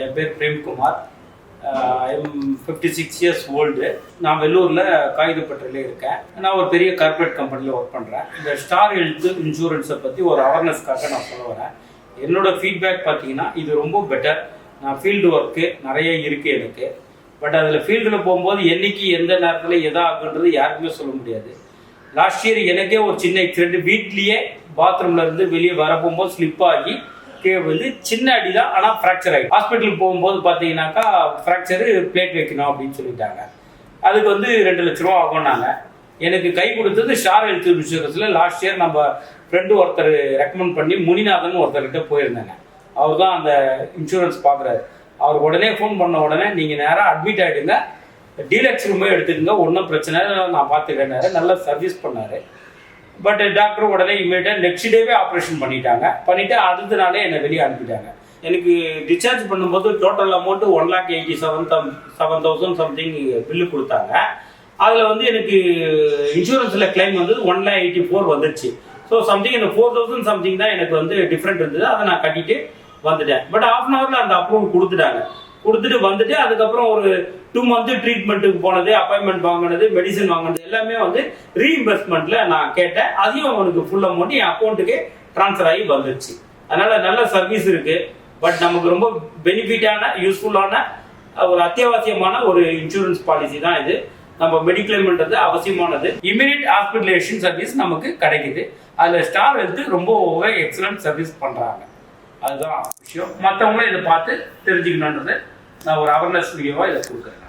என் பேர் Premkumar. I'm 56 years old. நான் வெள்ளூரில் காகிதப்பட்டில் இருக்கேன். நான் ஒரு பெரிய கார்பரேட் கம்பெனியில் ஒர்க் பண்ணுறேன். இந்த ஸ்டார் ஹெல்த் இன்சூரன்ஸை பற்றி ஒரு அவேர்னஸ்க்காக நான் சொல்ல வரேன். என்னோடய ஃபீட்பேக் பார்த்தீங்கன்னா இது ரொம்ப பெட்டர். நான் ஃபீல்டு ஒர்க்கு நிறைய இருக்குது எனக்கு. பட் அதில் ஃபீல்டில் போகும்போது என்றைக்கு எந்த நேரத்தில் எதா ஆகுன்றது யாருக்குமே சொல்ல முடியாது. லாஸ்ட் இயர் எனக்கே ஒரு சின்ன ஆக்சிடென்ட், வீட்லேயே பாத்ரூமில் இருந்து வெளியே வர போகும்போது ஸ்லிப் ஆகி வந்து சின்ன அடி தான், ஆனால் ஃப்ராக்சர் ஆகி ஹாஸ்பிட்டலுக்கு போகும்போது பார்த்தீங்கன்னாக்கா ஃப்ராக்சரு பிளேட் வைக்கணும் அப்படின்னு சொல்லிட்டாங்க. அதுக்கு வந்து 2 லட்ச ரூபா ஆகும்னாங்க. எனக்கு கை கொடுத்தது ஸ்டார் ஹெல்த் இன்சூரன்ஸில் லாஸ்ட் இயர் நம்ம ஃப்ரெண்டு ஒருத்தர் ரெக்கமெண்ட் பண்ணி முனிநாதன் ஒருத்தர்கிட்ட போயிருந்தாங்க. அவர் தான் அந்த இன்சூரன்ஸ் பார்க்குறாரு. அவர் உடனே ஃபோன் பண்ண உடனே நீங்கள் நேராக அட்மிட் ஆகிடுங்க, டீலக்ஸ் ரூமே எடுத்துக்கங்க, ஒன்றும் பிரச்சனை நான் பார்த்துக்கிறேன்னாரு. நல்லா சர்வீஸ் பண்ணார். பட் டாக்டர் உடனே இமீடியட்டாக நெக்ஸ்ட் டேவே ஆப்ரேஷன் பண்ணிட்டாங்க. பண்ணிவிட்டு அடுத்த நாளே என்னை வெளியே அனுப்பிட்டாங்க. எனக்கு டிஸ்சார்ஜ் பண்ணும்போது டோட்டல் அமௌண்ட்டு 1,87,000 சம்திங் பில்லு கொடுத்தாங்க. அதில் வந்து எனக்கு இன்சூரன்ஸில் கிளைம் வந்து 1,84,000 வந்துடுச்சு. ஸோ சம்திங் எனக்கு 4,000 சம்திங் தான் எனக்கு வந்து டிஃப்ரெண்ட் இருந்தது. அதை நான் கட்டிட்டு வந்துட்டேன். பட் ½ அன் ஹவரில் அந்த அப்ரூவல் கொடுத்துட்டு வந்துட்டு அதுக்கப்புறம் ஒரு 2 மந்த் ட்ரீட்மெண்ட்டுக்கு போனது, அப்பாயின்மெண்ட் வாங்கினது, மெடிசன் வாங்கினது எல்லாமே வந்து ரீஇம்பர்ஸ்மெண்ட்ல நான் கேட்டேன். அதையும் அவனுக்கு ஃபுல் அமௌண்ட் என் அக்கௌண்ட்டுக்கு ட்ரான்ஸ்ஃபர் ஆகி வந்துடுச்சு. அதனால நல்ல சர்வீஸ் இருக்கு. பட் நமக்கு ரொம்ப பெனிஃபிட்டான யூஸ்ஃபுல்லான ஒரு அத்தியாவசியமான ஒரு இன்சூரன்ஸ் பாலிசி தான் இது. நம்ம மெடிக்ளைம்ன்றது அவசியமானது. இமீடியட் ஹாஸ்பிட்டலேஷன் சர்வீஸ் நமக்கு கிடைக்குது. அதில் ஸ்டார் ஹெல்த் ரொம்ப எக்ஸலண்ட் சர்வீஸ் பண்ணுறாங்க. அதுதான் விஷயம். மற்றவங்களும் இதை பார்த்து தெரிஞ்சுக்கணுன்றது நான் ஒரு அவேர்னஸ் வீடியோவாக இதை கொடுக்குறேன்.